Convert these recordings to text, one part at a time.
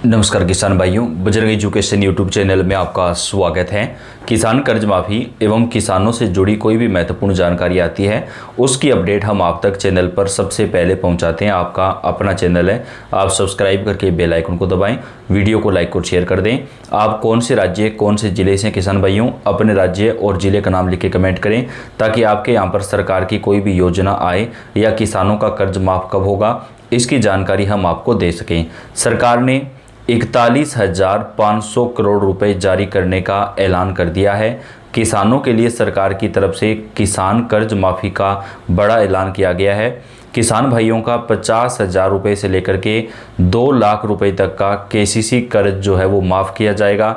नमस्कार किसान भाइयों, बजरंग एजुकेशन यूट्यूब चैनल में आपका स्वागत है। किसान कर्ज माफ़ी एवं किसानों से जुड़ी कोई भी महत्वपूर्ण जानकारी आती है उसकी अपडेट हम आप तक चैनल पर सबसे पहले पहुंचाते हैं। आपका अपना चैनल है, आप सब्सक्राइब करके बेल आइकन को दबाएं, वीडियो को लाइक और शेयर कर दें। आप कौन से राज्य कौन से ज़िले से किसान भाइयों, अपने राज्य और ज़िले का नाम लिख के कमेंट करें ताकि आपके यहाँ पर सरकार की कोई भी योजना आए या किसानों का कर्ज माफ़ कब होगा इसकी जानकारी हम आपको दे सकें। सरकार ने 41,500 करोड़ रुपए जारी करने का ऐलान कर दिया है। किसानों के लिए सरकार की तरफ से किसान कर्ज माफ़ी का बड़ा ऐलान किया गया है। किसान भाइयों का 50,000 रुपये से लेकर के 2 लाख रुपए तक का केसीसी कर्ज जो है वो माफ़ किया जाएगा।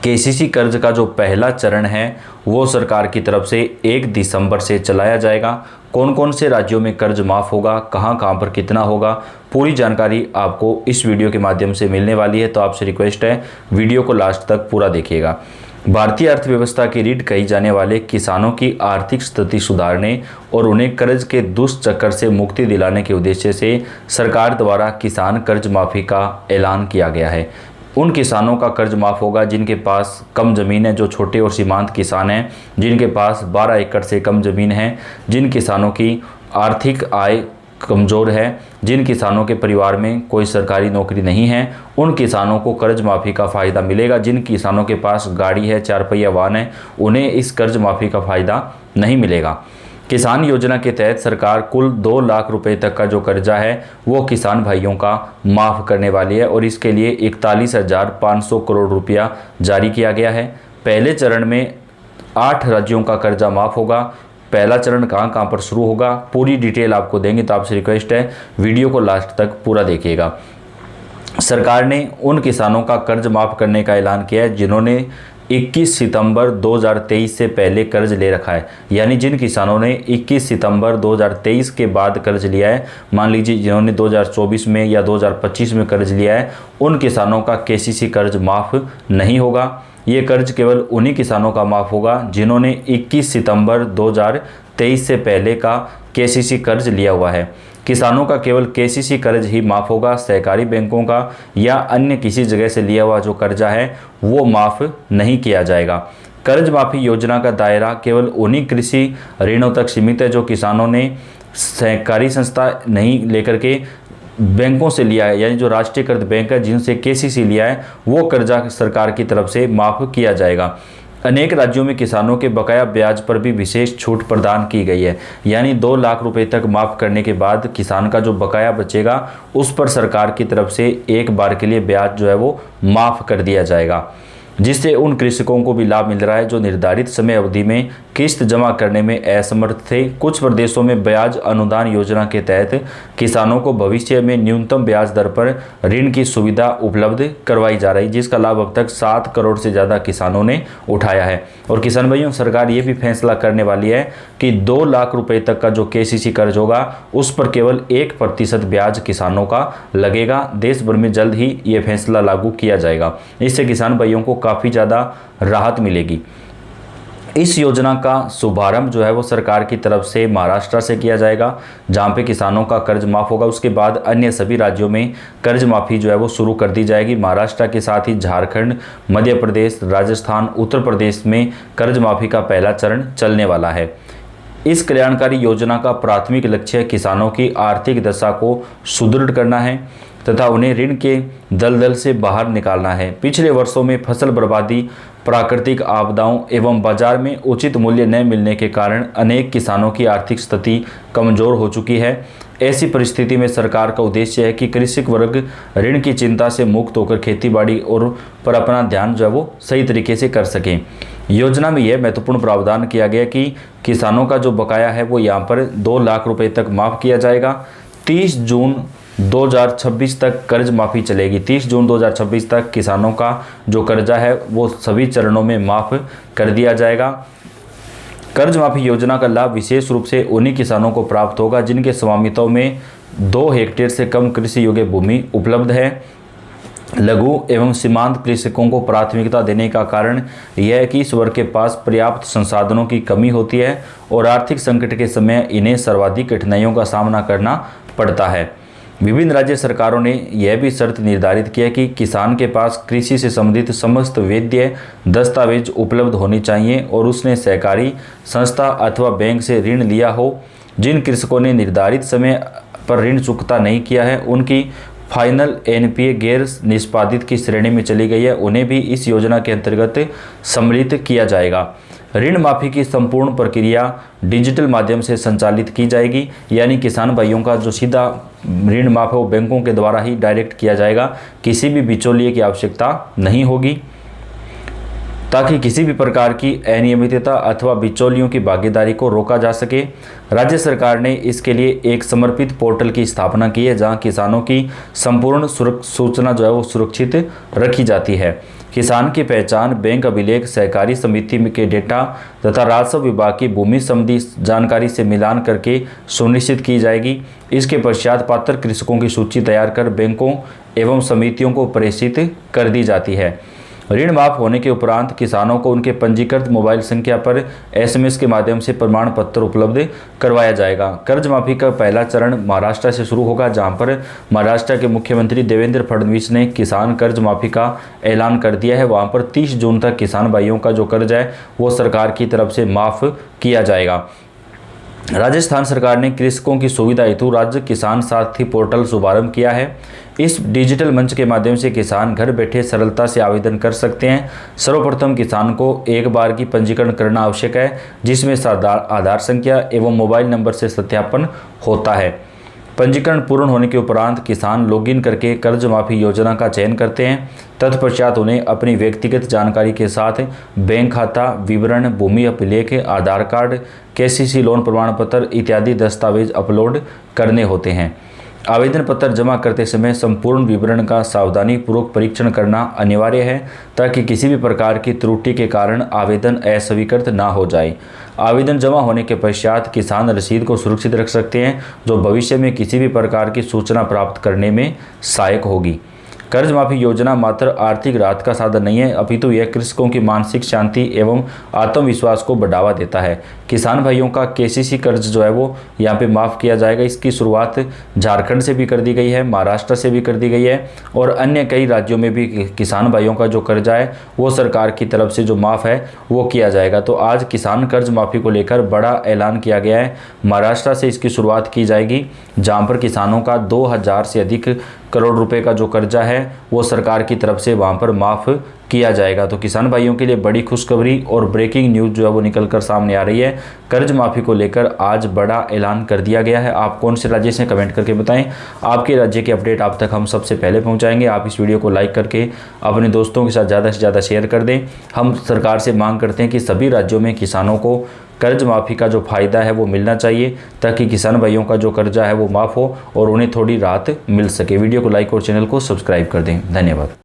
केसीसी कर्ज का जो पहला चरण है वो सरकार की तरफ से 1 दिसंबर से चलाया जाएगा। कौन कौन से राज्यों में कर्ज माफ़ होगा, कहां कहां पर कितना होगा, पूरी जानकारी आपको इस वीडियो के माध्यम से मिलने वाली है। तो आपसे रिक्वेस्ट है वीडियो को लास्ट तक पूरा देखिएगा। भारतीय अर्थव्यवस्था की रीढ़ कही जाने वाले किसानों की आर्थिक स्थिति सुधारने और उन्हें कर्ज के दुष्चक्र से मुक्ति दिलाने के उद्देश्य से सरकार द्वारा किसान कर्ज माफ़ी का ऐलान किया गया है। उन किसानों का कर्ज माफ़ होगा जिनके पास कम ज़मीन है, जो छोटे और सीमांत किसान हैं, जिनके पास 12 एकड़ से कम ज़मीन है, जिन किसानों की आर्थिक आय कमज़ोर है, जिन किसानों के परिवार में कोई सरकारी नौकरी नहीं है, उन किसानों को कर्ज माफ़ी का फ़ायदा मिलेगा। जिन किसानों के पास गाड़ी है, 4 पहिया वाहन है, उन्हें इस कर्ज माफ़ी का फ़ायदा नहीं मिलेगा। किसान योजना के तहत सरकार कुल 2 लाख रुपए तक का जो कर्जा है वो किसान भाइयों का माफ़ करने वाली है और इसके लिए 41,500 करोड़ रुपया जारी किया गया है। पहले चरण में 8 राज्यों का कर्जा माफ़ होगा। पहला चरण कहाँ पर शुरू होगा पूरी डिटेल आपको देंगे, तो आपसे रिक्वेस्ट है वीडियो को लास्ट तक पूरा देखिएगा। सरकार ने उन किसानों का कर्ज माफ़ करने का ऐलान किया है जिन्होंने 21 सितंबर 2023 से पहले कर्ज ले रखा है। यानी जिन किसानों ने 21 सितंबर 2023 के बाद कर्ज लिया है, मान लीजिए जिन्होंने 2024 में या 2025 में कर्ज लिया है, उन किसानों का केसीसी कर्ज माफ़ नहीं होगा। ये कर्ज केवल उन्हीं किसानों का माफ़ होगा जिन्होंने 21 सितंबर 2023 से पहले का केसीसी कर्ज लिया हुआ है। किसानों का केवल केसीसी कर्ज ही माफ़ होगा। सहकारी बैंकों का या अन्य किसी जगह से लिया हुआ जो कर्जा है वो माफ़ नहीं किया जाएगा। कर्ज माफ़ी योजना का दायरा केवल उन्हीं कृषि ऋणों तक सीमित है जो किसानों ने सहकारी संस्था नहीं लेकर के बैंकों से लिया है, यानी जो राष्ट्रीयकृत बैंक है जिनसे केसीसी लिया है वो कर्जा सरकार की तरफ से माफ़ किया जाएगा। अनेक राज्यों में किसानों के बकाया ब्याज पर भी विशेष छूट प्रदान की गई है। यानी 2 लाख रुपए तक माफ़ करने के बाद किसान का जो बकाया बचेगा उस पर सरकार की तरफ से एक बार के लिए ब्याज जो है वो माफ़ कर दिया जाएगा, जिससे उन कृषकों को भी लाभ मिल रहा है जो निर्धारित समय अवधि में किस्त जमा करने में असमर्थ थे। कुछ प्रदेशों में ब्याज अनुदान योजना के तहत किसानों को भविष्य में न्यूनतम ब्याज दर पर ऋण की सुविधा उपलब्ध करवाई जा रही, जिसका लाभ अब तक 7 करोड़ से ज़्यादा किसानों ने उठाया है। और किसान भाइयों, सरकार ये भी फैसला करने वाली है कि 2 लाख रुपए तक का जो केसीसी कर्ज होगा उस पर केवल 1% ब्याज किसानों का लगेगा। देश भर में जल्द ही ये फैसला लागू किया जाएगा। इससे किसान भाइयों को काफ़ी ज़्यादा राहत मिलेगी। इस योजना का शुभारंभ जो है वो सरकार की तरफ से महाराष्ट्र से किया जाएगा, जहाँ पे किसानों का कर्ज माफ़ होगा। उसके बाद अन्य सभी राज्यों में कर्ज माफ़ी जो है वो शुरू कर दी जाएगी। महाराष्ट्र के साथ ही झारखंड, मध्य प्रदेश, राजस्थान, उत्तर प्रदेश में कर्ज माफ़ी का पहला चरण चलने वाला है। इस कल्याणकारी योजना का प्राथमिक लक्ष्य किसानों की आर्थिक दशा को सुदृढ़ करना है तथा उन्हें ऋण के दलदल से बाहर निकालना है। पिछले वर्षों में फसल बर्बादी, प्राकृतिक आपदाओं एवं बाजार में उचित मूल्य न मिलने के कारण अनेक किसानों की आर्थिक स्थिति कमज़ोर हो चुकी है। ऐसी परिस्थिति में सरकार का उद्देश्य है कि कृषक वर्ग ऋण की चिंता से मुक्त होकर खेतीबाड़ी और पर अपना ध्यान जो है वो सही तरीके से कर सकें। योजना में यह महत्वपूर्ण प्रावधान किया गया कि किसानों का जो बकाया है वो यहाँ पर 2 लाख रुपये तक माफ़ किया जाएगा। 30 जून 2026 तक कर्ज माफ़ी चलेगी। 30 जून 2026 तक किसानों का जो कर्जा है वो सभी चरणों में माफ़ कर दिया जाएगा। कर्ज माफ़ी योजना का लाभ विशेष रूप से उन्हीं किसानों को प्राप्त होगा जिनके स्वामित्व में 2 हेक्टेयर से कम कृषि योग्य भूमि उपलब्ध है। लघु एवं सीमांत कृषकों को प्राथमिकता देने का कारण यह है कि इस वर्ग के पास पर्याप्त संसाधनों की कमी होती है और आर्थिक संकट के समय इन्हें सर्वाधिक कठिनाइयों का सामना करना पड़ता है। विभिन्न राज्य सरकारों ने यह भी शर्त निर्धारित किया कि किसान के पास कृषि से संबंधित समस्त वैध दस्तावेज उपलब्ध होने चाहिए और उसने सहकारी संस्था अथवा बैंक से ऋण लिया हो। जिन कृषकों ने निर्धारित समय पर ऋण चुकता नहीं किया है, उनकी फाइनल एनपीए गैर निष्पादित की श्रेणी में चली गई है, उन्हें भी इस योजना के अंतर्गत सम्मिलित किया जाएगा। ऋण माफी की संपूर्ण प्रक्रिया डिजिटल माध्यम से संचालित की जाएगी, यानी किसान भाइयों का जो सीधा ऋण माफ है वो बैंकों के द्वारा ही डायरेक्ट किया जाएगा, किसी भी बिचौलिए की आवश्यकता नहीं होगी, ताकि किसी भी प्रकार की अनियमितता अथवा बिचौलियों की भागीदारी को रोका जा सके। राज्य सरकार ने इसके लिए एक समर्पित पोर्टल की स्थापना की है, जहां किसानों की संपूर्ण सूचना जो है वो सुरक्षित रखी जाती है। किसान की पहचान, बैंक अभिलेख, सहकारी समिति के डेटा तथा राजस्व विभाग की भूमि संबंधी जानकारी से मिलान करके सुनिश्चित की जाएगी। इसके पश्चात पात्र कृषकों की सूची तैयार कर बैंकों एवं समितियों को प्रेषित कर दी जाती है। ऋण माफ होने के उपरांत किसानों को उनके पंजीकृत मोबाइल संख्या पर एसएमएस के माध्यम से प्रमाण पत्र उपलब्ध करवाया जाएगा। कर्ज माफी का पहला चरण महाराष्ट्र से शुरू होगा, जहां पर महाराष्ट्र के मुख्यमंत्री देवेंद्र फडणवीस ने किसान कर्ज माफी का ऐलान कर दिया है। वहां पर 30 जून तक किसान भाइयों का जो कर्ज है वो सरकार की तरफ से माफ किया जाएगा। राजस्थान सरकार ने कृषकों की सुविधा हेतु राज्य किसान साथी पोर्टल शुभारंभ किया है। इस डिजिटल मंच के माध्यम से किसान घर बैठे सरलता से आवेदन कर सकते हैं। सर्वप्रथम किसान को एक बार की पंजीकरण करना आवश्यक है, जिसमें आधार संख्या एवं मोबाइल नंबर से सत्यापन होता है। पंजीकरण पूर्ण होने के उपरांत किसान लॉगिन करके कर्ज माफी योजना का चयन करते हैं। तत्पश्चात उन्हें अपनी व्यक्तिगत जानकारी के साथ बैंक खाता विवरण, भूमि अभिलेख, आधार कार्ड, केसीसी लोन प्रमाण पत्र इत्यादि दस्तावेज अपलोड करने होते हैं। आवेदन पत्र जमा करते समय संपूर्ण विवरण का सावधानीपूर्वक परीक्षण करना अनिवार्य है, ताकि किसी भी प्रकार की त्रुटि के कारण आवेदन अस्वीकृत ना हो जाए। आवेदन जमा होने के पश्चात किसान रसीद को सुरक्षित रख सकते हैं, जो भविष्य में किसी भी प्रकार की सूचना प्राप्त करने में सहायक होगी। कर्ज माफी योजना मात्र आर्थिक राहत का साधन नहीं है, अपितु यह कृषकों की मानसिक शांति एवं आत्मविश्वास को बढ़ावा देता है। किसान भाइयों का केसीसी कर्ज जो है वो यहाँ पे माफ़ किया जाएगा। इसकी शुरुआत झारखंड से भी कर दी गई है, महाराष्ट्र से भी कर दी गई है और अन्य कई राज्यों में भी किसान भाइयों का जो कर्जा है वो सरकार की तरफ से जो माफ़ है वो किया जाएगा। तो आज किसान कर्ज माफ़ी को लेकर बड़ा ऐलान किया गया है। महाराष्ट्र से इसकी शुरुआत की जाएगी, जहाँ पर किसानों का 2000 से अधिक करोड़ रुपए का जो कर्जा है वो सरकार की तरफ से वहाँ पर माफ़ किया जाएगा। तो किसान भाइयों के लिए बड़ी खुशखबरी और ब्रेकिंग न्यूज़ जो है वो निकलकर सामने आ रही है। कर्ज माफ़ी को लेकर आज बड़ा ऐलान कर दिया गया है। आप कौन से राज्य से कमेंट करके बताएं, आपके राज्य की अपडेट आप तक हम सबसे पहले पहुंचाएंगे। आप इस वीडियो को लाइक करके अपने दोस्तों के साथ ज़्यादा से ज़्यादा शेयर कर दें। हम सरकार से मांग करते हैं कि सभी राज्यों में किसानों को कर्ज माफ़ी का जो फ़ायदा है वो मिलना चाहिए, ताकि किसान भाइयों का जो कर्जा है वो माफ़ हो और उन्हें थोड़ी राहत मिल सके। वीडियो को लाइक और चैनल को सब्सक्राइब कर दें। धन्यवाद।